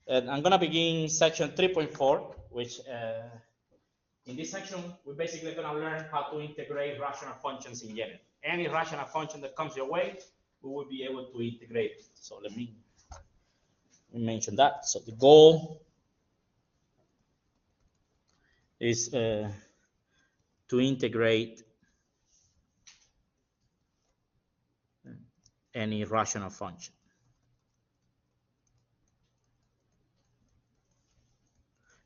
And I'm gonna begin section 3.4, which in this section, we're basically gonna learn how to integrate rational functions in general. Any rational function that comes your way, we will be able to integrate it. So let me mention that. So the goal is to integrate any rational function.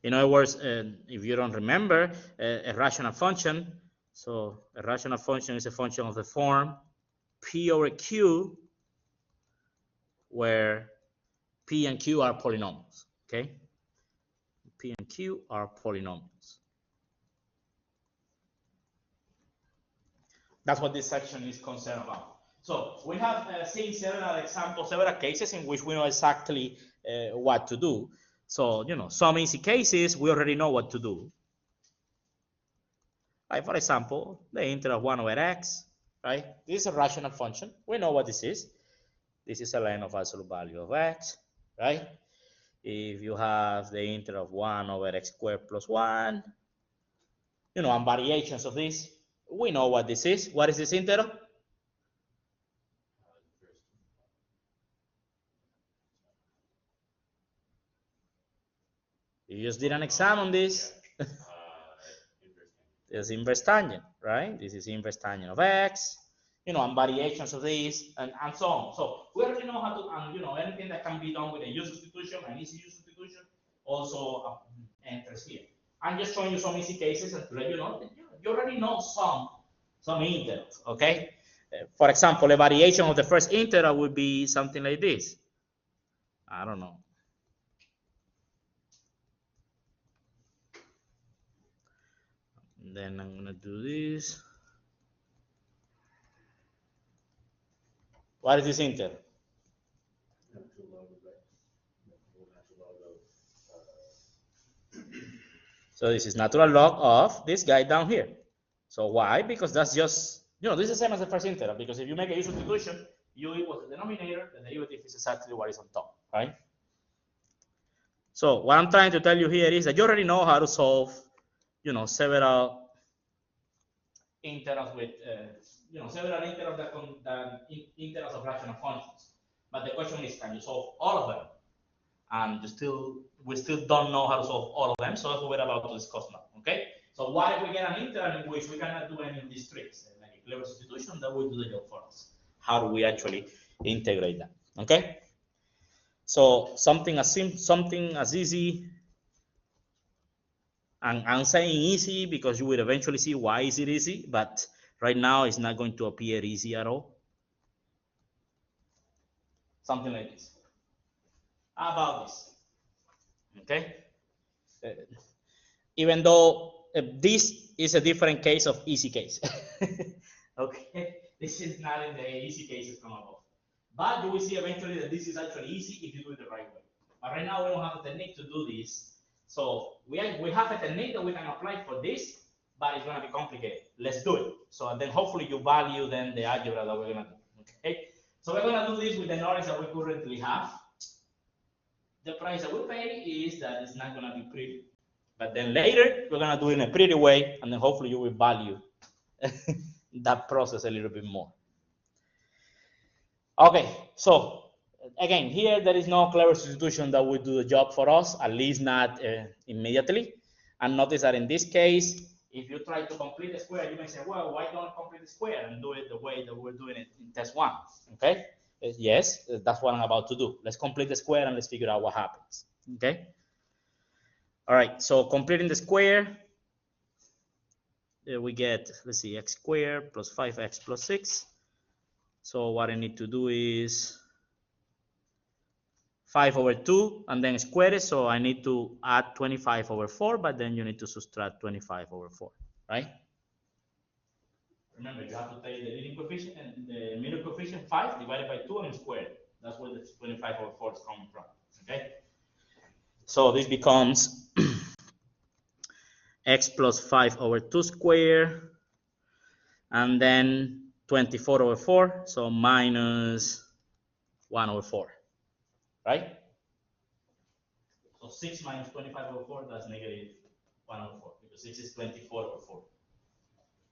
In other words, if you don't remember, a rational function, so a rational function is a function of the form P over Q, where P and Q are polynomials, okay? P and Q are polynomials. That's what this section is concerned about. So we have seen several examples, several cases in which we know exactly what to do. So, you know, some easy cases, we already know what to do. Like, for example, the integral of 1 over x, right? This is a rational function. We know what this is. This is a line of absolute value of x, right? If you have the integral of 1 over x squared plus 1, you know, and variations of this, we know what this is. What is this integral? You just did an exam on this. This is inverse tangent, right? This is inverse tangent of x, you know, and variations of this, and so on. So we already know how to, and you know, anything that can be done with a U substitution, an easy U substitution, also enters here. I'm just showing you some easy cases and to let you know that you already know some integrals, okay? For example, a variation of the first integral would be something like this. I don't know. And then I'm gonna do this. What is this integral? So this is natural log of this guy down here. So why? Because that's just, you know, this is the same as the first integral, because if you make a U substitution, U equals the denominator, the derivative is exactly what is on top, right? So what I'm trying to tell you here is that you already know how to solve, you know, several integrals with, you know, several integrals integrals of rational functions. But the question is, can you solve all of them? And we still don't know how to solve all of them, so that's what we're about to discuss now, okay? So what if we get an integral in which we cannot do any of these tricks, like a clever substitution, that will do the job for us. How do we actually integrate that, okay? So something as easy, and I'm saying easy because you will eventually see why is it easy, but right now it's not going to appear easy at all. Something like this. How about this? Okay? Even though this is a different case of easy case. Okay? This is not in the easy cases from above. But you will see eventually that this is actually easy if you do it the right way. But right now we don't have a technique to do this. So we have a technique that we can apply for this, but it's going to be complicated. Let's do it. So then hopefully you value then the algebra that we're going to do. Okay? So we're going to do this with the knowledge that we currently have. The price that we pay is that it's not going to be pretty. But then later, we're going to do it in a pretty way, and then hopefully you will value that process a little bit more. Okay, so again, here there is no clever substitution that will do the job for us, at least not immediately. And notice that in this case, if you try to complete the square, you may say, well, why don't I complete the square and do it the way that we're doing it in test one, okay? Yes, that's what I'm about to do. Let's complete the square and let's figure out what happens, okay? All right, so completing the square, we get, let's see, x squared plus 5x plus 6. So what I need to do is 5 over 2 and then square it. So I need to add 25 over 4, but then you need to subtract 25 over 4, right? Remember, you have to take the leading coefficient and the middle coefficient 5 divided by 2 and square it. That's where the 25 over 4 is coming from, okay? So this becomes x plus 5 over 2 squared, and then 24 over 4, so minus 1 over 4, right? 6 minus 25 over 4, that's negative 1 over 4, because 6 is 24 over 4.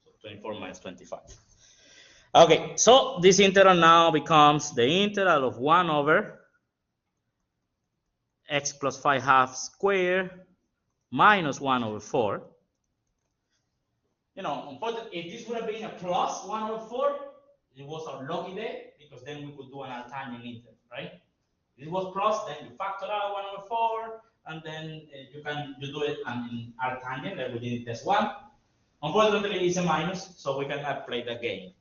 So 24 minus 25. Okay, so this integral now becomes the integral of 1 over x plus 5 half squared minus 1 over 4. You know, unfortunately, if this would have been a plus 1 over 4, it was our lucky day, because then we could do an Artanian integral, right? If it was plus, then you factor out 1 over 4, and then you do it in Artanian, like we did in test 1. Unfortunately, it's a minus, so we cannot play that game.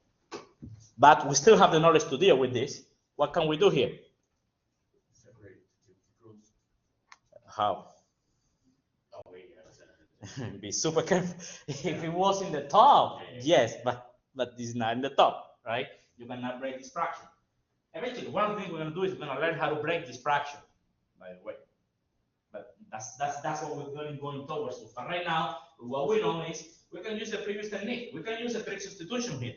But we still have the knowledge to deal with this. What can we do here? Separate the groups. How? Oh, wait, yeah. Be super careful. If it was in the top, yes, but it's not in the top, right? You cannot break this fraction. Eventually, one of the things we're going to do is we're going to learn how to break this fraction, by the way. But that's what we're going towards. But right now, what we know is we can use the previous technique. We can use a trig substitution here.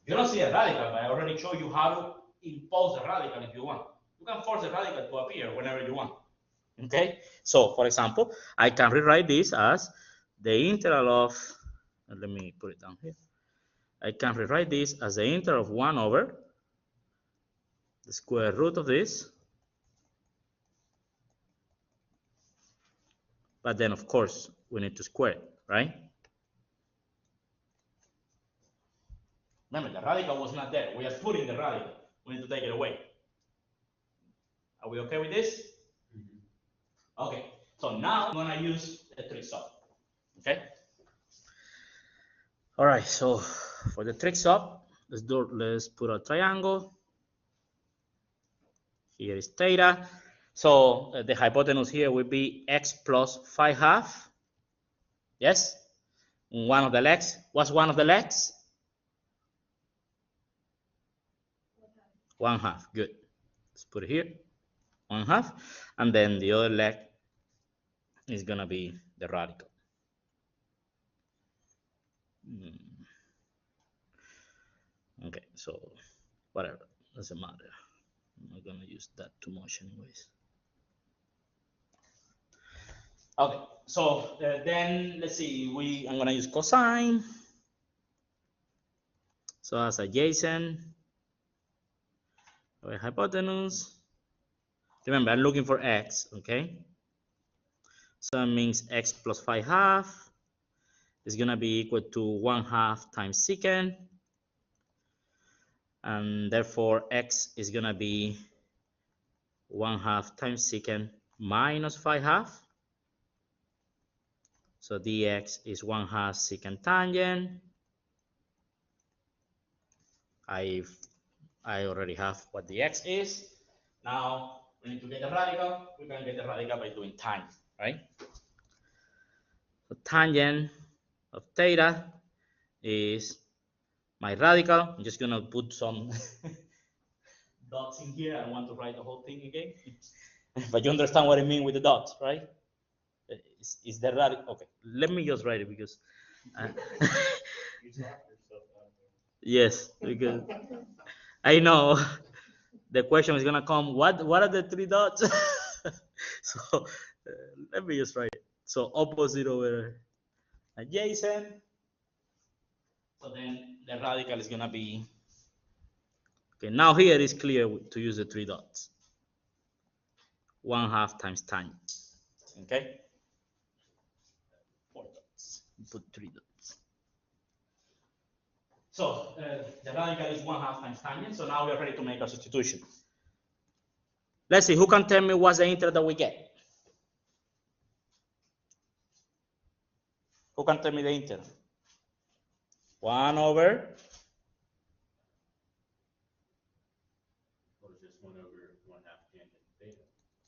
You don't see a radical, but I already showed you how to impose a radical if you want. You can force a radical to appear whenever you want. Okay? So, for example, I can rewrite this as the integral of, let me put it down here. I can rewrite this as the integral of 1 over the square root of this. But then, of course, we need to square it, right? Remember, the radical was not there. We are putting the radical. We need to take it away. Are we okay with this? Mm-hmm. Okay. So now I'm going to use a trig sub. Okay? All right. So for the trig sub, let's put a triangle. Here is theta. So the hypotenuse here will be x plus 5 half. Yes? One of the legs. What's one of the legs? 1 half. Good. Let's put it here. 1 half. And then the other leg is going to be the radical. Okay, so whatever. Doesn't matter. I'm not going to use that too much anyways. Okay, so then let's see. I'm going to use cosine. So as adjacent, hypotenuse. Remember, I'm looking for x, okay? So that means x plus 5 half is going to be equal to 1 half times secant. And therefore, x is going to be 1 half times secant minus 5 half. So dx is 1 half secant tangent. I already have what the x is. Now we need to get the radical. We can get the radical by doing tangent, right? So tangent of theta is my radical. I'm just gonna put some dots in here. I don't want to write the whole thing again. But you understand what I mean with the dots, right? Is the radical? Okay, let me just write it because. Yes, because I know the question is gonna come. What are the 3 dots? So let me just write it. So opposite over adjacent. So then the radical is gonna be. Okay, now here it is clear to use the 3 dots. 1 half times tangent. Okay. 4 dots. Put 3 dots. So the radical is 1 half times tangent. So now we are ready to make our substitution. Let's see, who can tell me what's the integral that we get? Who can tell me the integral? 1 over. What is this? 1 over 1 half tangent theta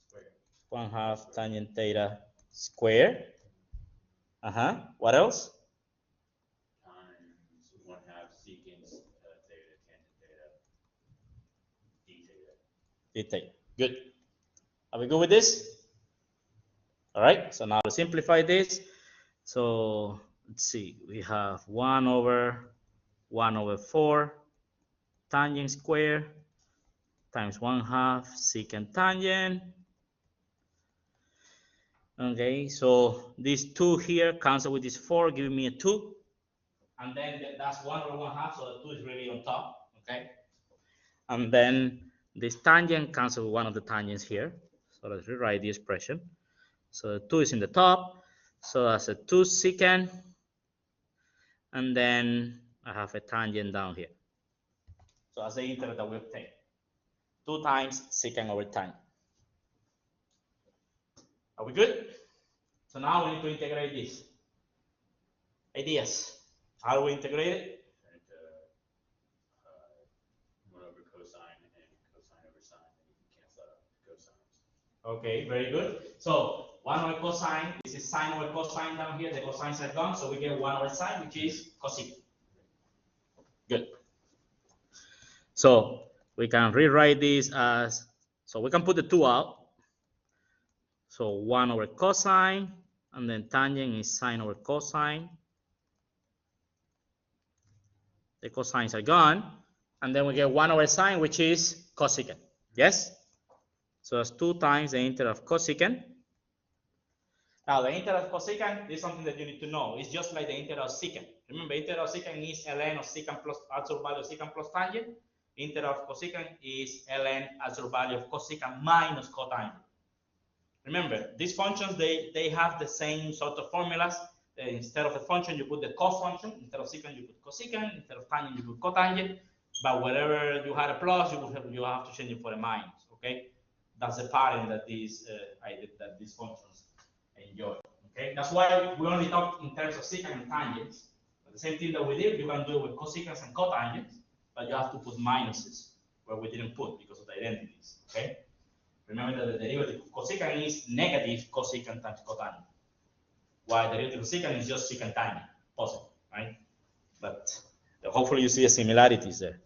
squared. 1 half tangent theta squared. What else? Times 1 half secant theta tangent theta d theta. D theta. Good. Are we good with this? All right. So now to simplify this. So let's see. We have 1 over 4 tangent square times 1 half secant tangent. Okay, so this 2 here cancel with this 4, giving me a 2. And then that's 1 over 1/2, so the 2 is really on top, okay? And then this tangent cancel with one of the tangents here. So let's rewrite the expression. So the 2 is in the top, so that's a 2 secant, and then I have a tangent down here. So that's the interval that we obtain. 2 times secant over time. Are we good? So now we need to integrate this. Ideas. How do we integrate it? And 1 over cosine and cosine over sine, and you can cancel out the cosines. Okay, very good. So 1 over cosine, this is sine over cosine down here. The cosines are gone, so we get 1 over sine, which is cosecant. Good. So we can rewrite this as, so we can put the 2 out. So 1 over cosine, and then tangent is sine over cosine. The cosines are gone, and then we get 1 over sine, which is cosecant. Yes? So that's 2 times the integral of cosecant. Now the integral of cosecant is something that you need to know. It's just like the integral of secant. Remember, integral of secant is ln of secant plus absolute value of secant plus tangent. Integral of cosecant is ln absolute value of cosecant minus cotangent. Remember, these functions, they have the same sort of formulas. Instead of a function, you put the cos function. Instead of secant, you put cosecant. Instead of tangent, you put cotangent. But wherever you had a plus, you have to change it for a minus. Okay, that's the pattern that these functions enjoy. Okay, that's why we only talk in terms of secant and tangents. But the same thing that we did, you can do it with cosecants and cotangents, but you have to put minuses where we didn't put because of the identities. Okay. Remember that the derivative of cosecant is negative cosecant times cotangent, while the derivative of secant is just secant tangent, positive, right? But hopefully you see the similarities there.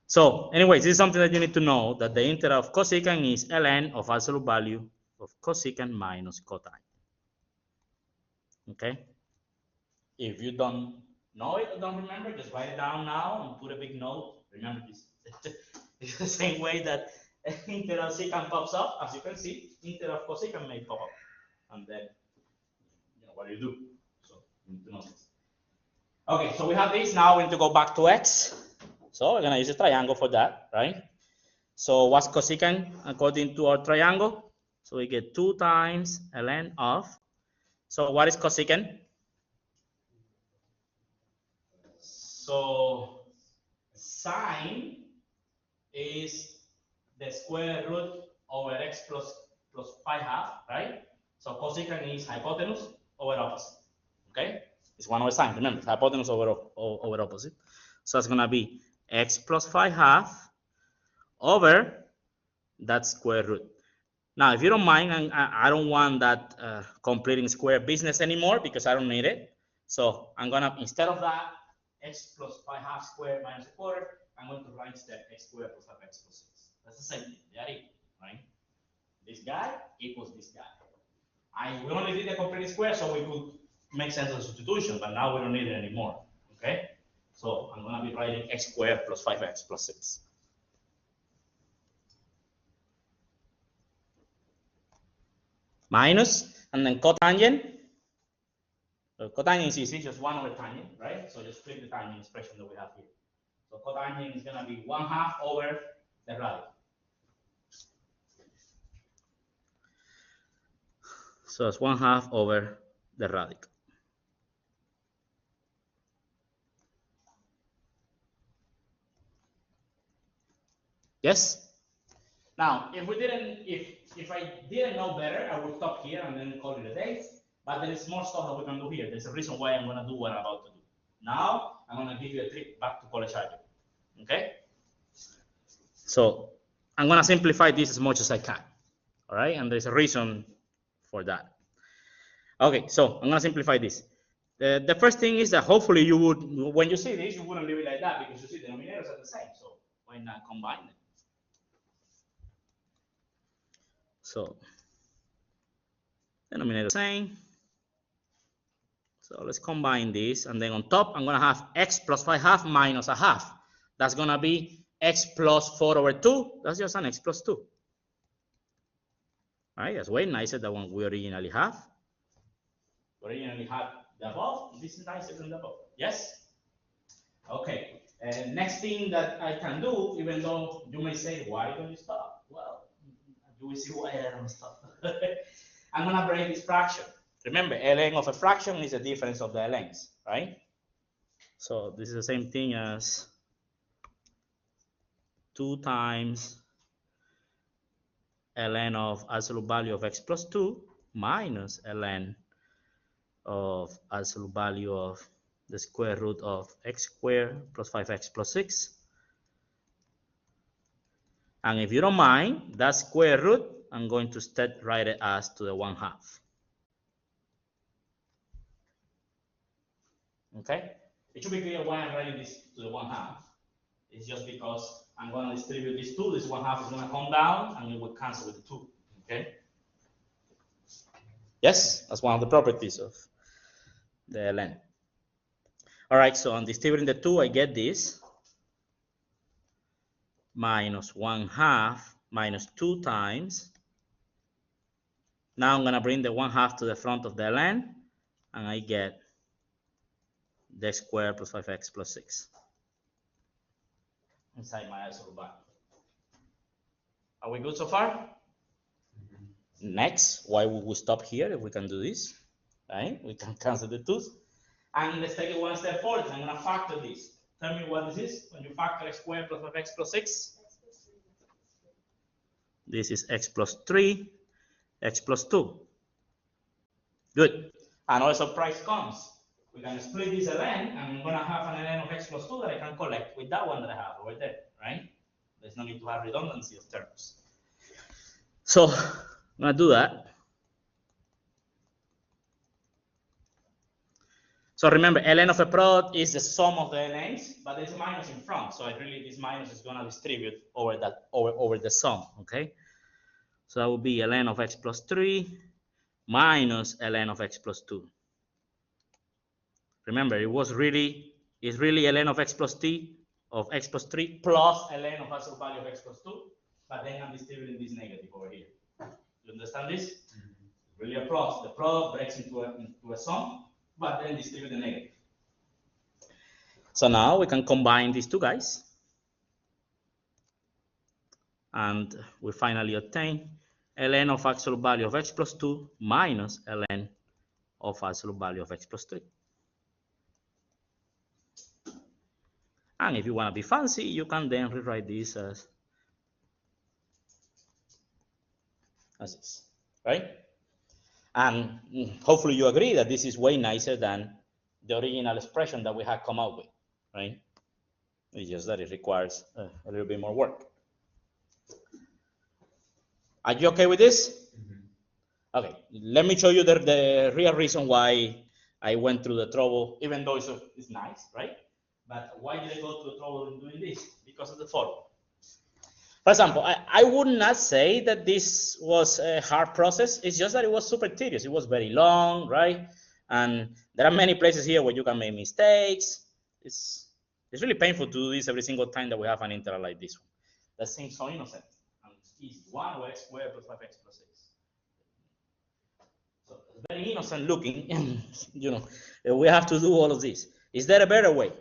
So anyways, this is something that you need to know, that the integral of cosecant is ln of absolute value of cosecant minus cotangent. Okay? If you don't know it or don't remember, just write it down now and put a big note. Remember this. It's the same way that integral secant pops up, as you can see, integral of cosecant may pop up. And then, what do you do? So, you need to know this. Okay, so we have this. Now we need to go back to x. So, we're going to use a triangle for that, right? So, what's cosecant according to our triangle? So, we get 2 times ln of. So, what is cosecant? So, sine is the square root over x plus pi half, right? So cosecant is hypotenuse over opposite, okay? It's 1 over sine, remember, hypotenuse over opposite. So it's gonna be x plus phi half over that square root. Now, if you don't mind, I don't want that completing square business anymore because I don't need it. So I'm gonna, instead of that, x plus pi half squared minus a quarter, I'm going to write instead x squared plus 5x plus 6. That's the same thing. They are equal, right? This guy equals this guy. We only did the complete square, so we could make sense of substitution, but now we don't need it anymore. Okay? So I'm going to be writing x squared plus 5x plus 6. Minus, and then cotangent. So cotangent is easy, just 1 over tangent, right? So just flip the tangent expression that we have here. So cotangent is going to be 1/2 over the radical. So it's 1/2 over the radical. Yes? Now, if I didn't know better, I would stop here and then call it a day. But there is more stuff that we can do here. There's a reason why I'm going to do what I'm about to do. Now, I'm going to give you a trip back to college algebra. Okay? So, I'm going to simplify this as much as I can. All right? And there's a reason for that. Okay, so I'm going to simplify this. The first thing is that hopefully you would, when you see this, you wouldn't leave it like that because you see the denominators are the same. So, why not combine them? So, denominator same. So let's combine this, and then on top I'm gonna have x plus 5/2 minus 1/2. That's gonna be x plus 4 over 2. That's just an x plus 2. Right? That's way nicer than one we originally have. We originally had the above. This is nicer than the above. Yes? Okay. And next thing that I can do, even though you may say, why don't you stop? Well, you will see why I don't stop. I'm going to break this fraction. Remember, ln of a fraction is the difference of the lengths, right? So this is the same thing as 2 times ln of absolute value of x plus 2 minus ln of absolute value of the square root of x squared plus 5x plus 6. And if you don't mind, that square root, I'm going to instead write it as to the 1/2. Okay? It should be clear why I'm writing this to the 1/2. It's just because I'm going to distribute these two. This 1/2 is going to come down and it will cancel with the 2. Okay? Yes, that's one of the properties of the ln. All right, so I'm distributing the 2, I get this minus 1/2 minus 2 times. Now I'm going to bring the 1/2 to the front of the ln, and I get the square plus 5x plus 6 inside my absolute value. Are we good so far? Next, why would we stop here if we can do this? Right? We can cancel the 2's. And let's take it one step forward. I'm going to factor this. Tell me what this is when you factor x squared plus 5x plus 6. This is x plus 3, x plus 2. Good. Another surprise comes. We're going to split this ln, and I'm going to have an ln of x plus 2 that I can collect with that one that I have over there, right? There's no need to have redundancy of terms. So I'm going to do that. So remember, ln of a product is the sum of the ln's, but there's a minus in front. So this minus is going to distribute over the sum, okay? So that would be ln of x plus 3 minus ln of x plus 2. Remember, it's really ln of x plus 3 plus ln of absolute value of x plus 2, but then I'm distributing this negative over here. You understand this? Mm-hmm. Really a plus. The product breaks into a sum, but then distribute the negative. So now we can combine these two guys, and we finally obtain ln of absolute value of x plus 2 minus ln of absolute value of x plus 3. And if you want to be fancy, you can then rewrite this as this, right? And hopefully you agree that this is way nicer than the original expression that we had come up with, right? It's just that it requires a little bit more work. Are you okay with this? Mm-hmm. Okay, let me show you the real reason why I went through the trouble, even though it's nice, right? But why did I go through the trouble in doing this? Because of the following. For example, I would not say that this was a hard process. It's just that it was super tedious. It was very long, right? And there are many places here where you can make mistakes. It's really painful to do this every single time that we have an integral like this one. That seems so innocent and easy. 1 over x squared plus 5x plus 6. So it's very innocent looking. You know, we have to do all of this. Is there a better way?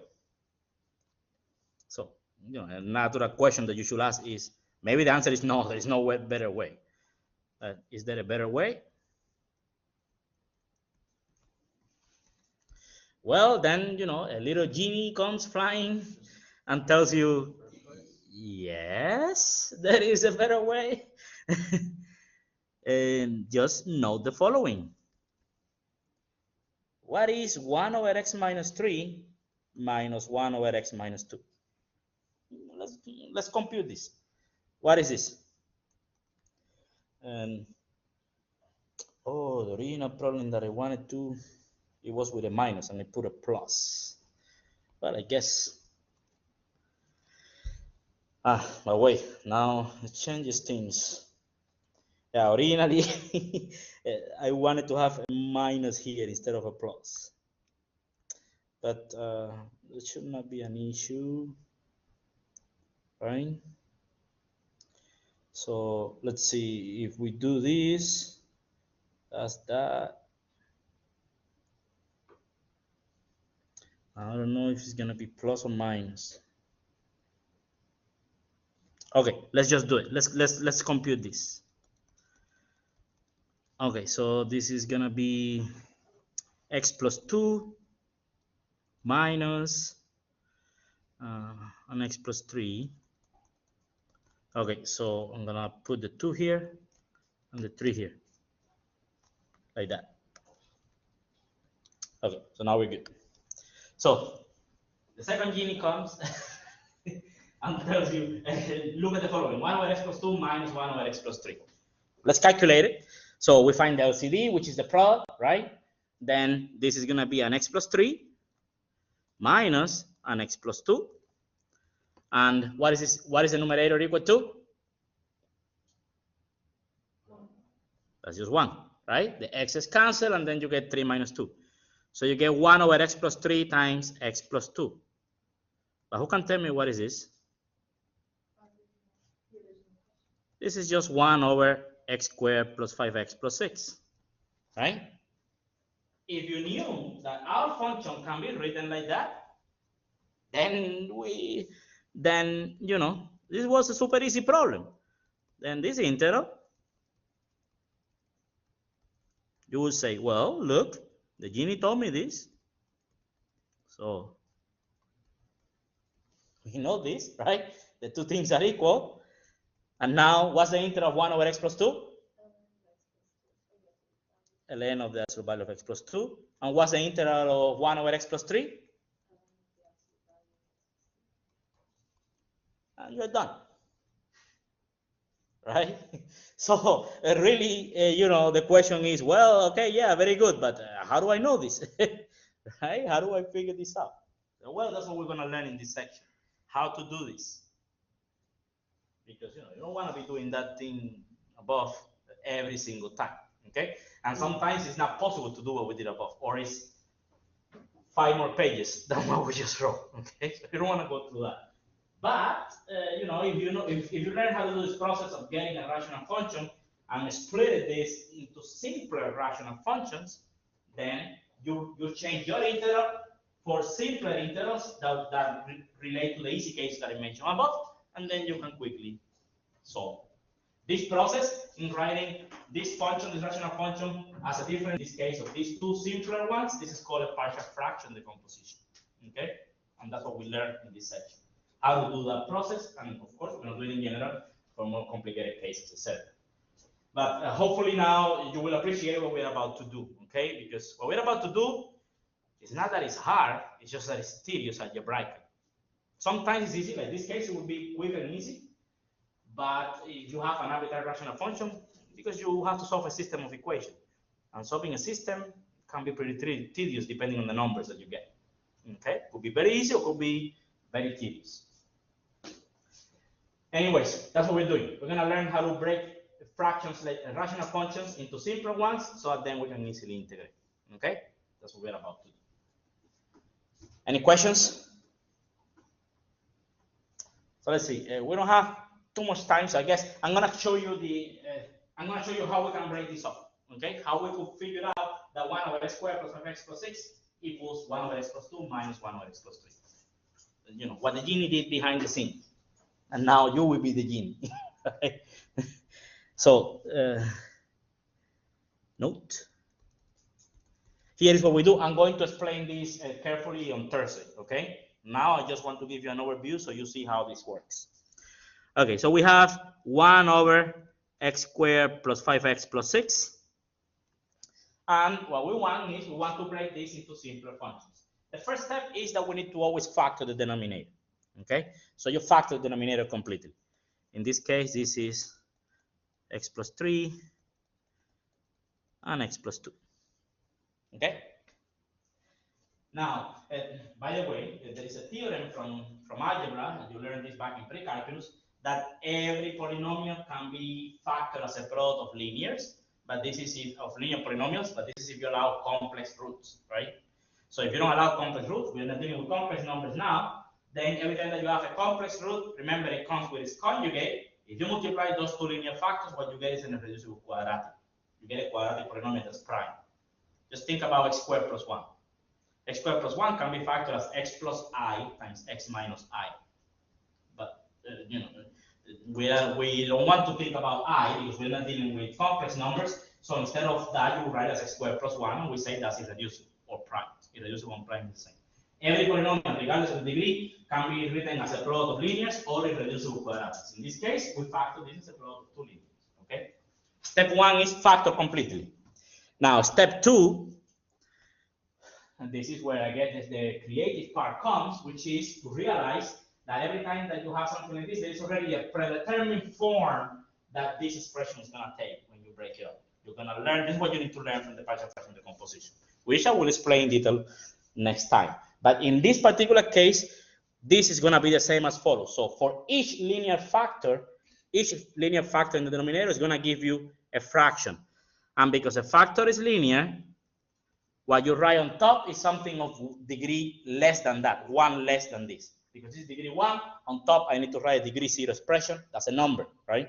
So, you know, a natural question that you should ask is, maybe the answer is no, there is no better way. Is there a better way? Well, then, you know, a little genie comes flying and tells you, yes, there is a better way. And just note the following. What is 1 over x minus 3 minus 1 over x minus 2? Let's compute this. What is this? Oh, the original problem that I wanted to, it was with a minus and I put a plus. But I guess, but wait, now it changes things. Yeah, originally I wanted to have a minus here instead of a plus. But it should not be an issue, right? So let's see if we do this. That's that. I don't know if it's gonna be plus or minus. Okay, let's just do it. Let's compute this. Okay, so this is gonna be x plus 2 minus an x plus 3. Okay, so I'm gonna put the 2 here and the 3 here, like that. Okay, so now we're good. So the second Gini comes and tells you, look at the following: 1 over x plus 2 minus 1 over x plus 3. Let's calculate it. So we find the LCD, which is the product, right? Then this is gonna be an x plus 3 minus an x plus 2. And what is this? What is the numerator equal to? That's just 1, right? The x's cancel, and then you get 3 minus 2. So you get 1 over x plus 3 times x plus 2. But who can tell me what is this? This is just 1 over x squared plus 5x plus 6, right? If you knew that our function can be written like that, then you know, this was a super easy problem. Then this integral, you will say, well, look, the Gini told me this. So we know this, right? The two things are equal. And now, what's the integral of 1 over x plus 2? ln of the absolute value of x plus 2. And what's the integral of 1 over x plus 3? And you're done. Right? So really, you know, the question is, well, okay, yeah, very good, but how do I know this? Right? How do I figure this out? Well, that's what we're going to learn in this section, how to do this. Because, you know, you don't want to be doing that thing above every single time, okay? And sometimes it's not possible to do what we did above, or it's 5 more pages than what we just wrote, okay? So you don't want to go through that. But you know, if you learn how to do this process of getting a rational function and split this into simpler rational functions, then you change your integral for simpler integrals that relate to the easy case that I mentioned above, and then you can quickly solve. This process in writing this function, this rational function, as a difference in this case of these two simpler ones, this is called a partial fraction decomposition. Okay, and that's what we learned in this section. How to do that process, and of course, we're going to do it in general for more complicated cases, etc. But hopefully now you will appreciate what we're about to do, okay? Because what we're about to do is not that it's hard, it's just that it's tedious algebraically. Sometimes it's easy, like this case, it would be quick and easy. But if you have an arbitrary rational function, because you have to solve a system of equations, and solving a system can be pretty tedious depending on the numbers that you get. Okay, could be very easy or could be very tedious. Anyways, that's what we're doing. We're going to learn how to break fractions, like rational functions, into simpler ones, so that then we can easily integrate. Okay, that's what we're about to do. Any questions? So let's see. We don't have too much time, so I guess I'm going to show you how we can break this up. Okay, how we could figure out that 1 over x squared plus 5x plus 6 equals 1 over x plus 2 minus 1 over x plus 3. You know what the Gini did behind the scenes. And now you will be the Gini. Right? So, note. Here is what we do. I'm going to explain this carefully on Thursday, okay? Now I just want to give you an overview so you see how this works. Okay, so we have 1 over x squared plus 5x plus 6. And what we want is we want to break this into simpler functions. The first step is that we need to always factor the denominator. Okay, so you factor the denominator completely. In this case, this is x plus 3 and x plus 2. Okay. Now, by the way, there is a theorem from algebra, you learned this back in pre-calculus, that every polynomial can be factored as a product of linears, but this is if, of linear polynomials, but this is if you allow complex roots, right? So if you don't allow complex roots, we're not dealing with complex numbers now, then every time that you have a complex root, remember it comes with its conjugate, If you multiply those two linear factors, what you get is an irreducible quadratic. You get a quadratic polynomial that's prime. Just think about x squared plus 1. X squared plus 1 can be factored as x plus I times x minus I. But, you know, we don't want to think about I because we're not dealing with complex numbers. So instead of that, you write as x squared plus 1, and we say that's irreducible or prime. Irreducible and prime is the same. Every polynomial, regardless of the degree, can be written as a product of linears or irreducible quadratics. In this case, we factor this as a product of two linears. Okay. Step 1 is factor completely. Now, step 2, and this is where I guess the creative part comes, which is to realize that every time that you have something like this, there is already a predetermined form that this expression is going to take when you break it up. You're going to learn, this is what you need to learn from the partial fraction decomposition, which I will explain in detail next time. But in this particular case, this is going to be the same as follows. So for each linear factor in the denominator is going to give you a fraction. And because a factor is linear, what you write on top is something of degree less than that, 1 less than this. Because this is degree 1, on top I need to write a degree 0 expression. That's a number, right?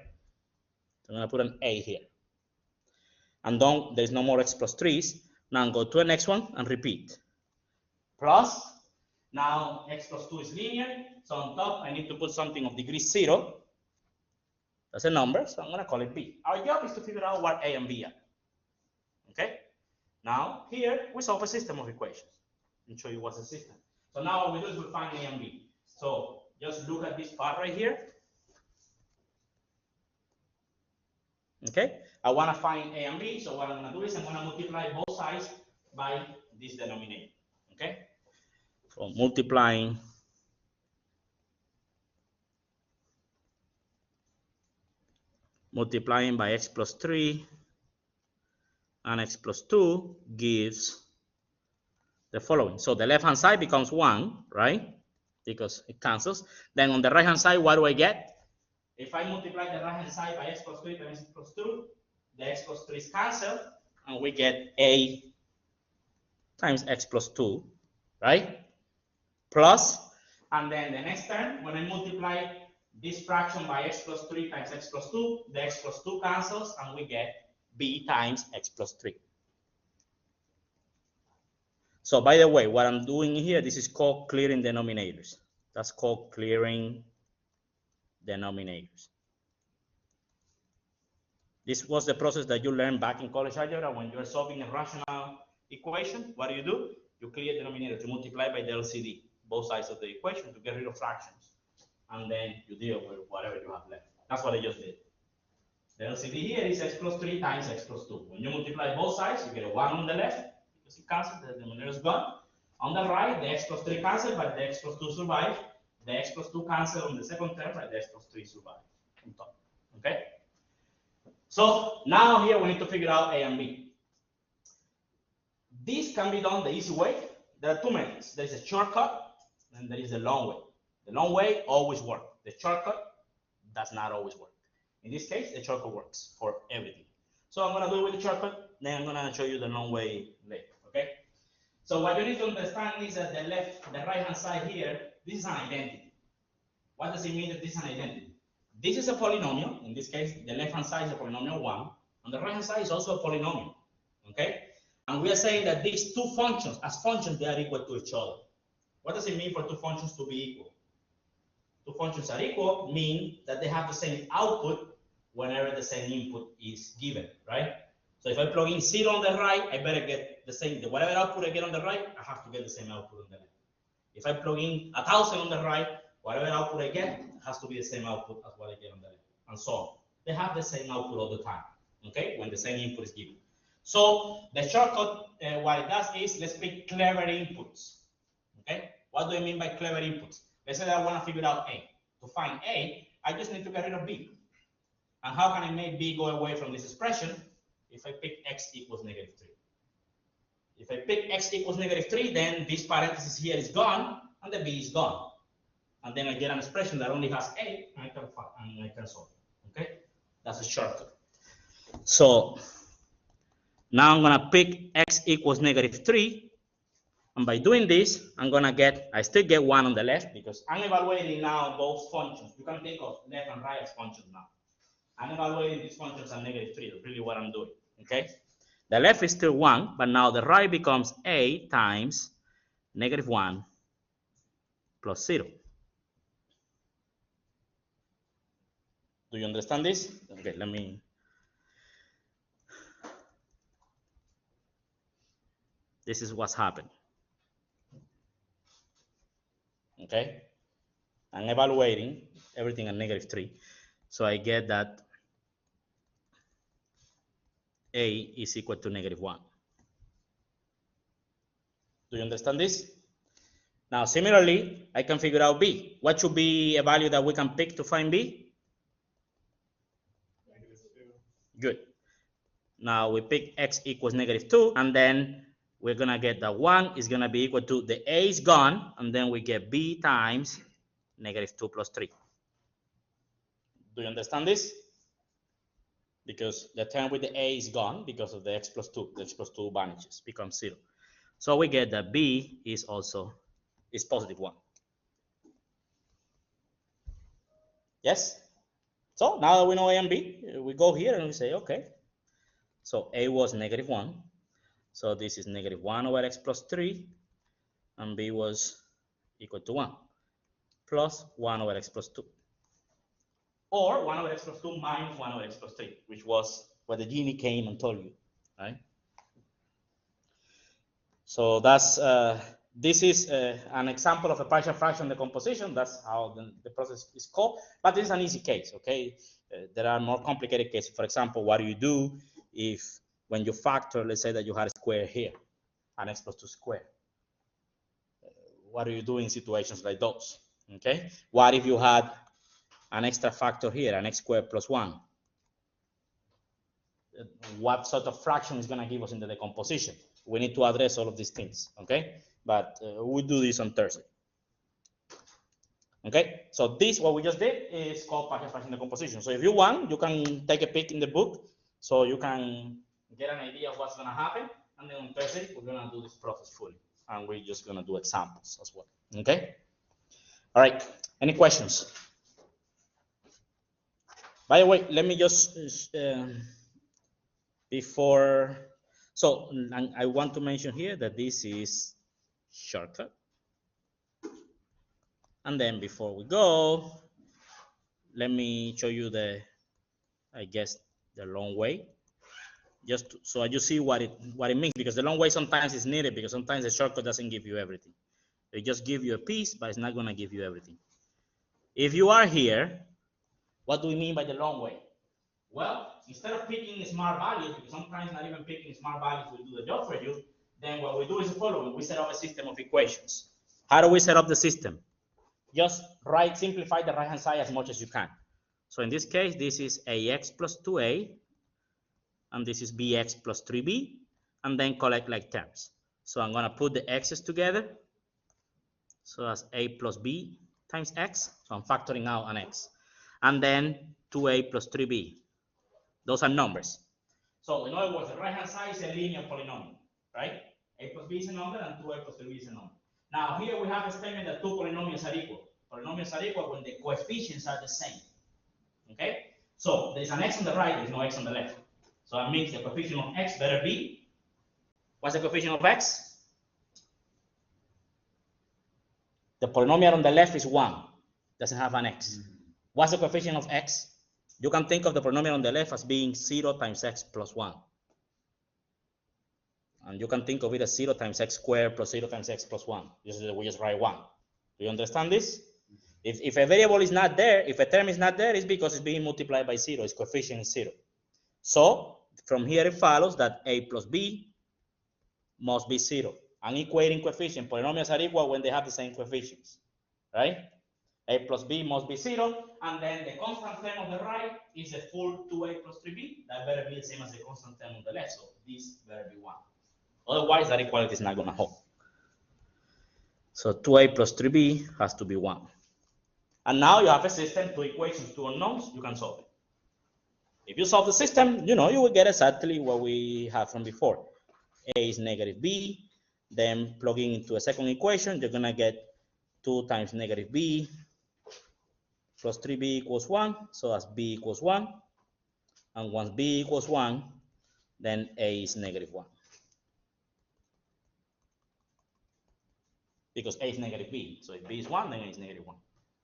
So I'm going to put an A here. And then there's no more x plus 3's. Now go to the next one and repeat. Plus, now x plus 2 is linear. So on top I need to put something of degree 0. That's a number, so I'm going to call it B. Our job is to figure out what A and B are. Okay? Now, here we solve a system of equations. I'll show you what's the system. So now what we do is we find A and B. So just look at this part right here. Okay? I want to find A and B, so what I'm going to do is I'm going to multiply both sides by this denominator. Okay? So multiplying by x plus 3 and x plus 2 gives the following. So the left-hand side becomes 1, right? Because it cancels. Then on the right-hand side, what do I get? If I multiply the right-hand side by x plus 3 times x plus 2, the x plus 3 is canceled, and we get A times x plus 2, right? Plus, and then the next term, when I multiply this fraction by x plus 3 times x plus 2, the x plus 2 cancels, and we get B times x plus 3. So by the way, what I'm doing here, this is called clearing denominators. That's called clearing denominators. This was the process that you learned back in college algebra when you're solving a rational equation. What do? You clear the denominator to multiply by the LCD, both sides of the equation, to get rid of fractions. And then you deal with whatever you have left. That's what I just did. The LCD here is x plus 3 times x plus 2. When you multiply both sides, you get a 1 on the left, because it cancels, the denominator is gone. On the right, the x plus 3 cancels, but the x plus 2 survives. The x plus 2 cancels on the second term, but the x plus 3 survives on top. Okay? So now here we need to figure out A and B. This can be done the easy way. There are two methods. There is a shortcut, and there is a long way. The long way always works. The shortcut does not always work. In this case, the shortcut works for everything. So I'm going to do it with the shortcut, then I'm going to show you the long way later. Okay? So what you need to understand is that the right-hand side here, this is an identity. What does it mean that this is an identity? This is a polynomial. In this case, the left-hand side is a polynomial 1, and the right-hand side is also a polynomial. Okay? And we are saying that these two functions, as functions, they are equal to each other. What does it mean for two functions to be equal? Two functions are equal mean that they have the same output whenever the same input is given, right? So if I plug in 0 on the right, I better get the same, whatever output I get on the right, I have to get the same output on the left. If I plug in 1,000 on the right, whatever output I get has to be the same output as what I get on the left, and so on. They have the same output all the time, okay, when the same input is given. So the shortcut, what it does is, let's pick clever inputs, okay? What do I mean by clever inputs? Let's say that I want to figure out A. To find A, I just need to get rid of B. And how can I make B go away from this expression? If I pick x equals -3. If I pick x equals -3, then this parenthesis here is gone, and the B is gone. And then I get an expression that only has A, and I can solve it. Okay? That's a shortcut. So now I'm going to pick x equals -3, And by doing this, I still get 1 on the left because I'm evaluating now those functions. You can think of left and right as functions now. I'm evaluating these functions at -3. That's really what I'm doing, okay? The left is still 1, but now the right becomes a times -1 plus 0. Do you understand this? Okay, let me. This is what's happening. Okay? I'm evaluating everything at -3. So I get that a is equal to -1. Do you understand this? Now, similarly, I can figure out b. What should be a value that we can pick to find b? Good. Now we pick x equals -2, and then we're gonna get that 1 is gonna be equal to the a is gone, and then we get b times -2 plus 3. Do you understand this? Because the term with the a is gone because of the x plus 2. The x plus 2 vanishes, becomes 0. So we get that b is positive 1. Yes? So now that we know a and b, we go here and we say, okay. So a was -1. So this is -1 over x plus 3, and b was equal to 1, plus 1 over x plus 2. Or 1 over x plus 2 minus 1 over x plus 3, which was what the genie came and told you, right? So that's, this is an example of a partial fraction decomposition. That's how the process is called. But this is an easy case, okay? There are more complicated cases. For example, what do you do if, when you factor, let's say that you had a square here, an x plus 2 square. What do you do in situations like those, okay? What if you had an extra factor here, an x squared plus 1? What sort of fraction is going to give us in the decomposition? We need to address all of these things, okay? But we'll do this on Thursday. Okay, so this, what we just did, is called partial fraction decomposition. So if you want, you can take a peek in the book so you can get an idea of what's going to happen. And then on Thursday, we're going to do this process fully. And we're just going to do examples as well. Okay? All right, any questions? By the way, let me just, so I want to mention here that this is shortcut. And then before we go, let me show you the long way. Just so you see what it means, because the long way sometimes is needed, because sometimes the shortcut doesn't give you everything. They just give you a piece, but it's not going to give you everything. If you are here, what do we mean by the long way? Well, instead of picking smart values, because sometimes not even picking smart values will do the job for you, then what we do is the following. We set up a system of equations. How do we set up the system? Just simplify the right-hand side as much as you can. So in this case, this is ax plus 2a, and this is bx plus 3b, and then collect like terms. So I'm going to put the x's together. So that's a plus b times x. So I'm factoring out an x. And then 2a plus 3b. Those are numbers. So in other words, the right-hand side is a linear polynomial, right? A plus b is a number, and 2a plus 3b is a number. Now here we have a statement that two polynomials are equal. Polynomials are equal when the coefficients are the same. Okay? So there's an x on the right, there's no x on the left. So that means the coefficient of x better be, what's the coefficient of x? The polynomial on the left is 1, doesn't have an x. What's the coefficient of x? You can think of the polynomial on the left as being 0 times x plus 1. And you can think of it as 0 times x squared plus 0 times x plus 1. We just write 1. Do you understand this? If a variable is not there, if a term is not there, it's because it's being multiplied by 0. Its coefficient is 0. So from here it follows that a plus b must be 0. An equating coefficient. Polynomials are equal when they have the same coefficients, right? A plus b must be 0, and then the constant term on the right is a full 2a plus 3b. That better be the same as the constant term on the left, so this better be 1. Otherwise, that equality is not going to hold. So 2a plus 3b has to be 1. And now you have a system, two equations, two unknowns, you can solve it. If you solve the system, you will get exactly what we had from before. A is -b, then plugging into a second equation, you're gonna get 2 times negative b plus 3b equals 1, so that's b equals 1, and once b equals 1, then a is negative 1. Because a is negative b, so if b is 1, then a is negative 1.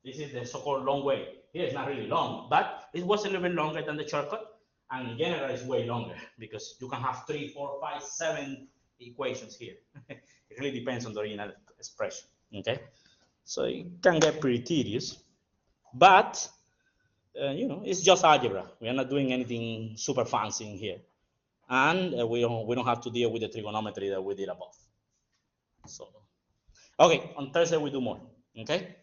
This is the so-called long way. Here it's not really long, but it was a little bit longer than the shortcut, and in general it's way longer because you can have 3, 4, 5, 7 equations here. It really depends on the original expression, okay? So it can get pretty tedious, but you know, it's just algebra. We are not doing anything super fancy in here, and we don't have to deal with the trigonometry that we did above. So, okay, on Thursday we do more, okay?